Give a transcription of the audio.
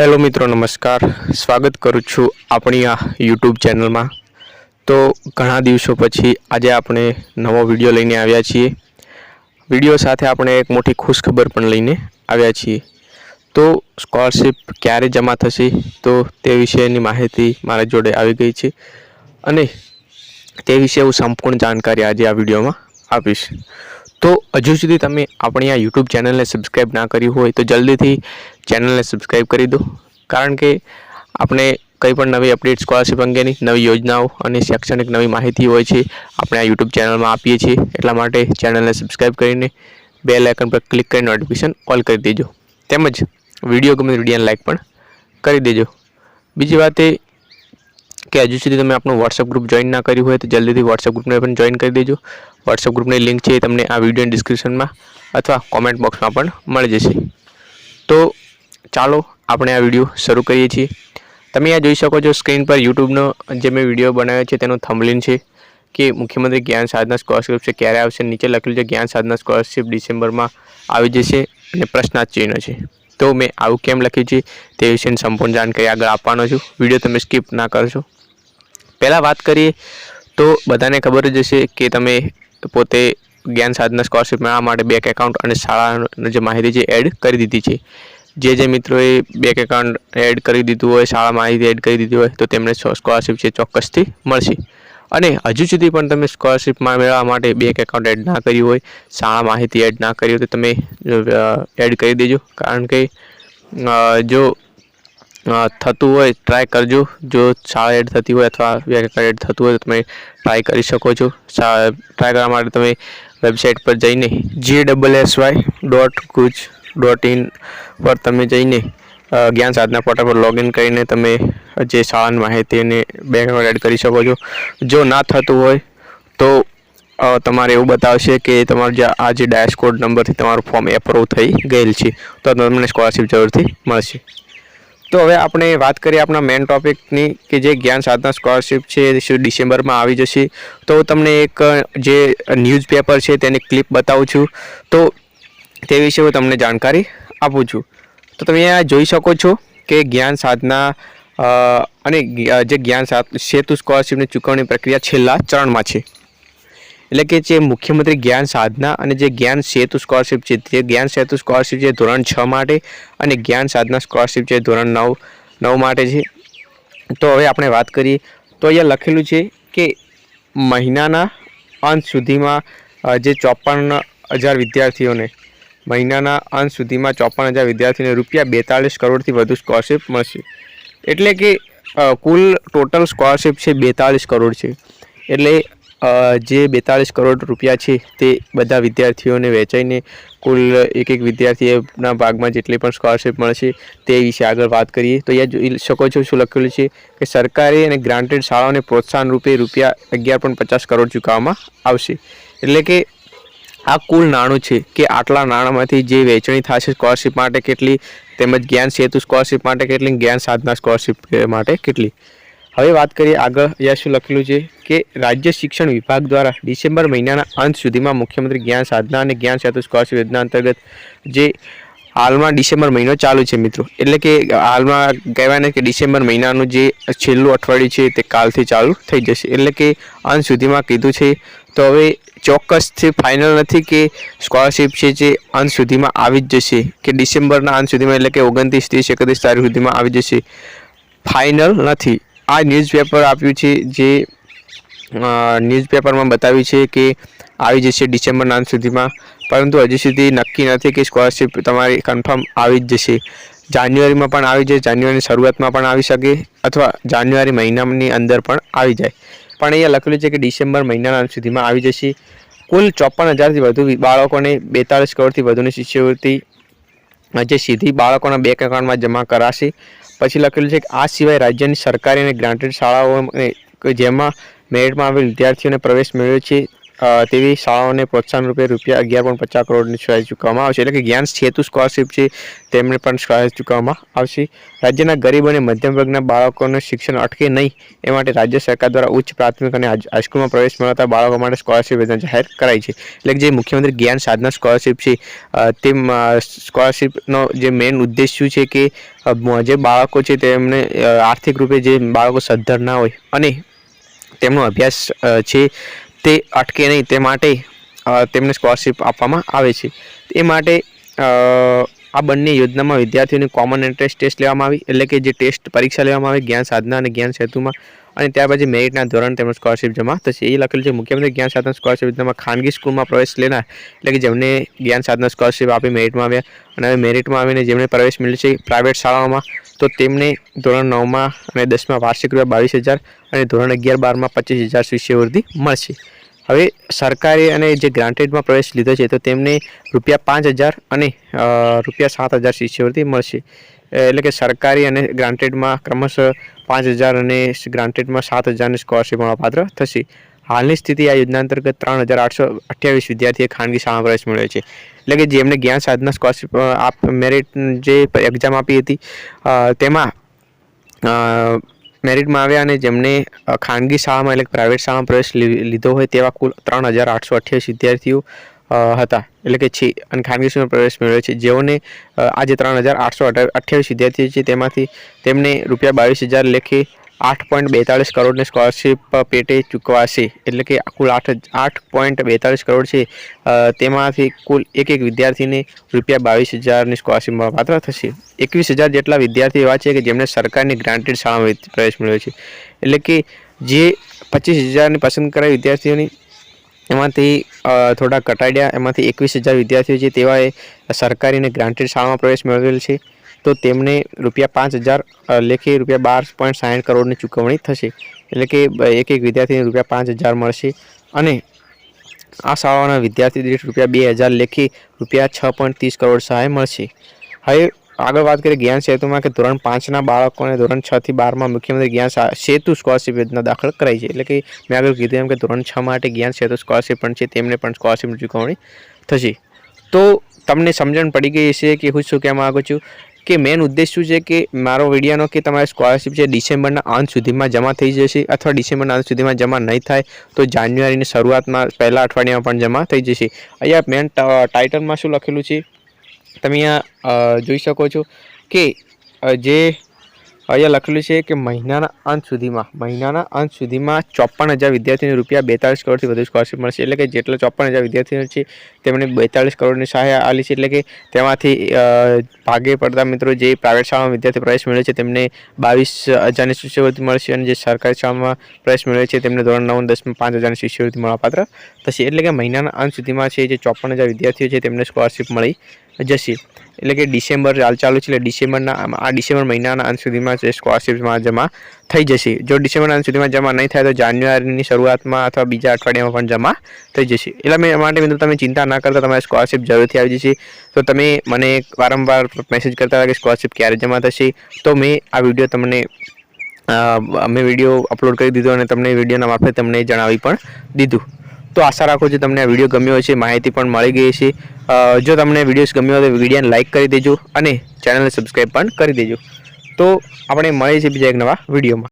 Hello मित्रों नमस्कार। स्वागत करूँ छूँ अपनी आ यूट्यूब चैनल में। तो घणा दिवसों पछी आज आपणे नवो विडियो लईने आव्या छीए। विडियो साथे आपणे एक मोटी खुशखबर पण लईने आव्या छीए। तो स्कॉलरशिप क्यारे जमा थशे तो ते विषयनी माहिती मारा जोड़े आवी गई छे अने ते विषय हूँ संपूर्ण जानकारी आज आ विडियो में आपीश। तो हजू सुधी तमे अपनी आ यूट्यूब चैनल ने सब्सक्राइब ना करी होय तो जल्दी थी चैनल ने सब्सक्राइब करी दो, कारण के आपने कई पण नवी अपडेट स्कॉलरशिप अंगेनी नवी योजनाओं और शैक्षणिक नवी माहिती होय छे अपने आ यूट्यूब चैनल में आपीए छीए। एटला माटे चैनल ने सब्सक्राइब करीने बेल आइकन पर क्लिक कर नोटिफिकेशन ऑल कर दीजो, तेमज विडियो गमे विडियो लाइक पण करी दीजो। बीजी बात ए कि हजू सुधी तमे आपणो व्हाट्सएप ग्रुप जॉइन ना कर्युं होय तो जल्दी थी व्हाट्सएप ग्रुप ने पण जॉइन कर दीजो। व्हाट्सएप ग्रुप ने लिंक है तमने आ विडियो डिस्क्रिप्शन में अथवा कॉमेंट बॉक्स में पण मळी जशे। तो चालो आपणे आ विडियो शुरू करीए छीए। तमे आ जोई शको छो स्क्रीन पर यूट्यूबनो जे मैं विडियो बनाव्यो छे तेनो थंबनेल छे कि मुख्यमंत्री ज्ञान साधना स्कॉलरशिप से क्यारे आवशे। नीचे लखेलुं छे ज्ञान साधना स्कॉलरशिप डिसेम्बर में आवी जशे अने प्रश्नार्थ चिन्ह छे। तो मैं आवुं केम लख्युं छे ते विशेनी संपूर्ण जानकारी आगळ आपवानो छुं। विडियो तमे स्कीप ना करशो। पहला बात करिए तो बधाने खबर ज हशे कि तमे पोते ज्ञान साधना स्कॉलरशिप मेळवा माटे बैंक एकाउंट और शाळानी जे माहिती छे एड करी दीधी छे। जे मित्रोए बैंक एकाउंट एड करी दीधुं होय, शाळा माहिती एड करी दीधी होय तो तेमने स्कॉलरशिप छे चोक्कसथी मळशे। अने हजू सुधी पण तमे स्कॉलरशिप मेळवा माटे बैंक एकाउंट एड ना कर्युं होय, शाळा माहिती एड ना करी होय तो तमे एड करी देजो, कारण के जो थतुं होय ट्राय करजो। जो शाळा एड थती होय अथवा बैंक एकाउंट एड थतुं होय तो तमे ट्राय करी शको छो। ट्राय करवा माटे तमे वेबसाइट पर जईने GSSY.guj.in पर तमे जईने ज्ञान साधना पोर्टल पर लॉगिन करीने तमे जे शाळानी माहिती ने बैंक एकाउंट एड करी शको छो। जो ना थतुं होय तो तमारे एवुं बतावशे कि तमारो जे आ जे डैशबोर्ड नंबर थी तमारुं फॉर्म एप्रूव थई गयेल छे तो तमने स्कॉलरशिप जरूरथी मळशे। तो हवे आपणे बात करिए अपना मेन टॉपिकनी कि जे ज्ञान साधना स्कॉलरशिप छे डिसेम्बर में आवी जशे। तो तमने एक जे न्यूज़पेपर छे तेनी क्लिप बतावुं छुं तो ते विषे हूँ तमने जानकारी आपूं छुं। तो तमे आ जोई शको छो कि ज्ञान साधना अने जे ज्ञान सेतु स्कॉलरशिपनी चूकवणी प्रक्रिया छेल्ला चरणमां छे। एटले कि जे मुख्यमंत्री ज्ञान साधना और जे ज्ञान सेतु स्कॉलरशिप है, जे ज्ञान सेतु स्कॉलरशिप है धोरण 6 माटे और ज्ञान साधना स्कॉलरशिप है धोरण 9 माटे है। तो हवे आपणे बात करिए तो अहींया लखेलुं छे कि महीनाना अंत सुधीमां जे 54,000 विद्यार्थीओने महीनाना अंत सुधीमां 54,000 विद्यार्थीओने रुपया 42 करोड़थी वधु स्कॉलरशिप मळशे। एटले कि कुल टोटल स्कॉलरशिप है 42 करोड़ है। एटले जे 42 करोड़ रुपया है ते बधा विद्यार्थीओने वेचाईने कुल एक विद्यार्थीना भाग में जेटली पण स्कॉलरशिप मळशे ते विषे आगळ बात करिए। तो अहींया जोई शको छो शुं लखेलुं छे कि सरकारी अने ग्रांटेड शाळाओने प्रोत्साहन रूपे रुपया 11.50 करोड़ चूकववामां आवशे। एटले कि आ कुल नाणुं छे कि आटला नाणामांथी जे वेचणी थशे स्कॉलरशिप माटे केटली, तेमज ज्ञान सेतु स्कॉलरशिप माटे केटली, ज्ञान साधना स्कॉलरशिप माटे केटली। हवे बात करिए आगळ अहींया शुं लखेलुं छे कि राज्य शिक्षण विभाग द्वारा डिसेम्बर महीनाना अंत सुधीमां मुख्यमंत्री ज्ञान साधना और ज्ञान सेतु स्कॉलरशिप योजना अंतर्गत जे हाल में डिसेम्बर महीनो चालू है मित्रों, एटले कि हाल में कहेवाय ने कि डिसेम्बर महीनानुं जे छेल्लुं अठवाडियुं छे ते कालथी चालू थई जशे। एटले कि अंत सुधीमां कीधुं छे। तो हवे चोक्कसथी फाइनल नहीं कि स्कॉलरशिप है जे अंत सुधीमां आवी ज जशे कि डिसेम्बरना अंत सुधीमां एटले कि 29, 30, 31 तारीख सुधीमां आवी जशे, फाइनल नहीं। आ न्यूज़पेपर आप्युं छे जे न्यूज़पेपर में बताव्युं छे कि आवी जशे डिसेम्बर अंत सुधीमां, परंतु हजू सुधी नक्की नहीं कि स्कॉलरशिप तमारी कन्फर्म आवी ज जशे। जान्युआरी में पण आवी जाए, जान्युआरी शुरुआत में पण आवी शके अथवा जान्युआरी महीनानी अंदर पण आवी जाए। पण अहींया लखेलुं छे कि डिसेम्बर महीनाना अंत सुधीमां आवी जशे। कुल 54,000 थी वधु बाळकोने 42 करोड़थी वधुनी शिष्यवृत्ति जे सीधी बाळकोना बैंक एकाउंट में जमा कराशे। पछी लखेलुं छे कि आ सिवाय राज्यनी सरकारी और ग्रांटेड शाळाओ जेमां मेरिट में आवेल विद्यार्थीओने प्रवेश मेळव्यो छे તેવી શાળાઓને પ્રોત્સાહન રૂપે રૂપિયા 11.50 કરોડની સહાય ચૂકવવામાં આવશે. એટલે કે જ્ઞાન સેતુ સ્કોલરશીપ છે તેમને પણ સહાય ચૂકવવામાં આવશે. રાજ્યના ગરીબ અને મધ્યમ વર્ગના બાળકોનું શિક્ષણ અટકે નહીં એ માટે રાજ્ય સરકાર દ્વારા ઉચ્ચ પ્રાથમિક અને હાઈસ્કૂલમાં પ્રવેશ મેળવતા બાળકો માટે સ્કોલરશીપ યોજના જાહેર કરાઈ છે. એટલે કે જે મુખ્યમંત્રી જ્ઞાન સાધના સ્કોલરશીપ છે તે સ્કોલરશીપનો જે મેઇન ઉદ્દેશ શું છે કે જે બાળકો છે તેમને આર્થિક રૂપે જે બાળકો સદ્ધર ના હોય અને તેમનો અભ્યાસ છે તે અટકે નહીં તે માટે તેમને સ્કોલરશીપ આપવામાં આવે છે. એ માટે આ બંને યોજનામાં વિદ્યાર્થીઓની કોમન એન્ટ્રન્સ ટેસ્ટ લેવામાં આવી, એટલે કે જે ટેસ્ટ પરીક્ષા લેવામાં આવી જ્ઞાન સાધના અને જ્ઞાન સેતુમાં, અને ત્યારબાદ મેરિટના ધોરણ તેમજ સ્કોલરશીપ જમા થશે. એ લખેલું છે મુખ્યમંત્રી જ્ઞાન સાધના સ્કોલરશીપ યોજનામાં ખાનગી સ્કૂલમાં પ્રવેશ લેનાર, એટલે કે જેમને જ્ઞાન સાધના સ્કોલરશીપ આપી મેરિટમાં આવ્યા અને હવે મેરિટમાં આવીને જેમને પ્રવેશ મળ્યો છે પ્રાઇવેટ શાળાઓમાં, તો તેમને ધોરણ 9માં અને 10માં વાર્ષિક ₹22,000 અને ધોરણ 11-12માં 25,000 શિષ્યવૃત્તિ મળશે. હવે સરકારે અને જે ગ્રાન્ટેડમાં પ્રવેશ લીધો છે તો તેમને ₹5,000 અને ₹7,000 શિષ્યવૃત્તિ મળશે. એટલે કે સરકારી અને ગ્રાન્ટેડમાં ક્રમશઃ 5,000 અને ગ્રાન્ટેડમાં 7,000ની સ્કોલરશીપ મળવાપાત્ર થશે. હાલની સ્થિતિ આ યોજના અંતર્ગત 3,828 વિદ્યાર્થીએ ખાનગી શાળામાં પ્રવેશ મેળવ્યો છે. એટલે કે જેમને જ્ઞાન સાધના સ્કોલરશીપ મેરિટ જે એક્ઝામ આપી હતી તેમાં મેરિટમાં આવ્યા અને જેમને ખાનગી શાળામાં એટલે પ્રાઇવેટ શાળામાં પ્રવેશ લીધો હોય તેવા કુલ 3,828 વિદ્યાર્થીઓ હતા, એટલે કે છે અને ખાનગી શાળામાં પ્રવેશ મેળવ્યો છે. જેઓને આ જે 3,828 વિદ્યાર્થીઓ છે તેમાંથી તેમને ₹22,000 લેખે 8.42 કરોડની સ્કોલરશીપ પેટે ચૂકવાશે. એટલે કે કુલ 8.42 કરોડ છે તેમાંથી કુલ એક વિદ્યાર્થીને ₹22,000ની સ્કોલરશીપ મળવાપાત્ર થશે. 21,000 જેટલા વિદ્યાર્થીઓ એવા છે કે જેમને સરકારની ગ્રાન્ટેડ શાળામાં પ્રવેશ મેળવ્યો છે. એટલે કે જે 25,000ની પસંદ કરાયેલ વિદ્યાર્થીઓની એમાંથી થોડા ઘટાડ્યા, એમાંથી 21,000 વિદ્યાર્થીઓ છે તેવાએ સરકારી અને ગ્રાન્ટેડ શાળામાં પ્રવેશ મેળવેલ છે, તો તેમને ₹5,000 લેખે ₹12.60 કરોડની ચૂકવણી થશે. એટલે કે એક વિદ્યાર્થીને ₹5,000 મળશે અને આ શાળાઓના વિદ્યાર્થી દીઠ ₹2,000 લેખે ₹6.30 કરોડ સહાય મળશે. હવે આગળ વાત કરીએ જ્ઞાન સેતુમાં, કે ધોરણ 5ના બાળકોને ધોરણ 6 થી 12માં મુખ્યમંત્રી જ્ઞાન સેતુ સ્કોલરશીપ યોજના દાખલ કરાઈ છે. એટલે કે મેં આગળ કીધું એમ કે ધોરણ 6 માટે જ્ઞાન સેતુ સ્કોલરશીપ પણ છે, તેમને પણ સ્કોલરશીપની ચૂકવણી થશે. તો તમને સમજણ પડી ગઈ હશે કે હું શું કહેવા માગું છું, કે મેઇન ઉદ્દેશ શું છે કે મારો વિડીયોનો કે તમારી સ્કોલરશીપ છે ડિસેમ્બરના અંત સુધીમાં જમા થઈ જશે, અથવા ડિસેમ્બરના અંત સુધીમાં જમા નહીં થાય તો જાન્યુઆરીની શરૂઆતમાં પહેલા અઠવાડિયામાં પણ જમા થઈ જશે. અહીંયા મેઇન ટાઇટલમાં શું લખેલું છે તમે અહીંયા જોઈ શકો છો કે જે અહીંયા લખેલું છે કે મહિનાના અંત સુધીમાં 54,000 વિદ્યાર્થીઓને ₹42 કરોડથી વધુ સ્કોલરશીપ મળશે. એટલે કે જેટલા 54,000 વિદ્યાર્થીઓ છે તેમને 42 કરોડની સહાય આપી છે. એટલે કે તેમાંથી ભાગે પડતા મિત્રો જે પ્રાઇવેટ શાળામાં વિદ્યાર્થી પ્રવેશ મેળવે છે તેમને 22,000ની શિષ્યવૃત્તિ મળશે, અને જે સરકારી શાળામાં પ્રવેશ મેળવે છે તેમને ધોરણ 9 અને 10માં 5,000ની શિષ્યવૃત્તિ મળવાપાત્ર થશે. એટલે કે મહિનાના અંત સુધીમાં છે જે 54,000 વિદ્યાર્થીઓ છે તેમને સ્કોલરશીપ મળી જશે. એટલે કે ડિસેમ્બર ચાલુ છે, એટલે ડિસેમ્બર મહિનાના અંત સુધીમાં સ્કોલરશીપમાં જમા થઈ જશે. જો ડિસેમ્બરના અંત સુધીમાં જમા નહીં થાય તો જાન્યુઆરીની શરૂઆતમાં અથવા બીજા અઠવાડિયામાં પણ જમા થઈ જશે. એટલા માટે મિત્રો તમે ચિંતા ના કરતા, તમારી સ્કોલરશીપ જરૂરથી આવી જશે. તો તમે મને વારંવાર મેસેજ કરતા હતા કે સ્કોલરશીપ ક્યારે જમા થશે, તો મેં આ વિડીયો તમને વિડીયો અપલોડ કરી દીધો અને તમને વિડીયોના મારફતે તમને જણાવી પણ દીધું. તો આશા રાખું છું તમને આ વિડીયો ગમ્યો હશે, માહિતી પણ મળી ગઈ હશે. જો તમને વિડીયો ગમ્યો હોય તો વિડીયોને લાઇક કરી દેજો અને ચેનલને સબસ્ક્રાઈબ પણ કરી દેજો. તો આપણે મળીએ છીએ બીજા એક નવા વિડીયોમાં.